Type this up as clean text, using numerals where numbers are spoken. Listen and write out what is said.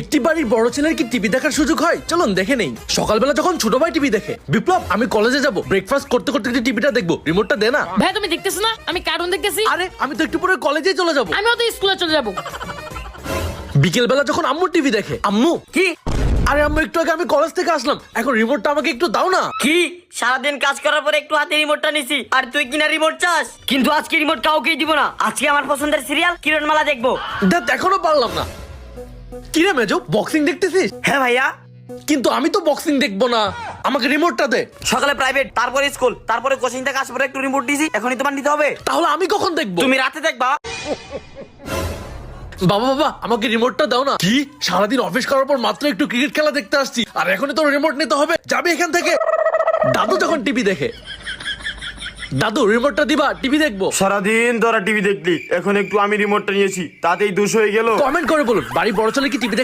একটি বাড়ির বড় ছেলের কি টিভি দেখার সুযোগ হয়? চলুন দেখে নেই। সকালবেলা যখন ছোট ভাই টিভি দেখে, বিপ্লব আমি কলেজে যাব, ব্রেকফাস্ট করতে করতে টিভিটা দেখবো, রিমোটটা দে না। ভাই তুমি দেখতেছ না আমি কার্টুন দেখতেছি? আরে আমি তো একটু পরে কলেজেই চলে যাব। আমিও তো স্কুলে চলে যাব। বিকেল বেলা যখন আম্মু টিভি দেখে, আম্মু কি? আরে আম্মু একটু আগে আমি কলেজ থেকে আসলাম, এখন রিমোটটা আমাকে একটু দাও না। কি সারাদিন কাজ করার পরে একটু হাতে রিমোটটা নিছি আর তুই কিনা রিমোট চাস? কিন্তু আজকে রিমোট কাউকেই দিব না। আজকে আমার পছন্দের সিরিয়াল কিরণমালা দেখবো। দেখ এখনো পারলাম না। কিরে মেজো, বক্সিং দেখতেছিস? হ্যাঁ ভাইয়া। কিন্তু আমি তো বক্সিং দেখবো না, আমাকে রিমোটটা দে। সকালে প্রাইভেট, তারপরে স্কুল, তারপরে কোচিং থেকে আসার পরে একটু রিমোট দিছি, এখনই তোমার নিতে হবে। তাহলে আমি কখন দেখবো? তুমি রাতে দেখবা। বাবা বাবা আমাকে রিমোটটা দাও না। কি সারাদিন অফিস করার পর মাত্র একটু ক্রিকেট খেলা দেখতে আসছি, আর এখনই তোর রিমোট নিতে হবে? যাবে এখান থেকে। দাদু যখন টিভি দেখে, দাদু রিমোটটা দিবা, টিভি দেখবো। সারাদিন তোরা টিভি দেখলি, এখন একটু আমি রিমোটটা নিয়েছি, তাতেই দোষ হয়ে গেল। কমেন্ট করে বলুন বাড়ি বড় ছেলে কি টিভি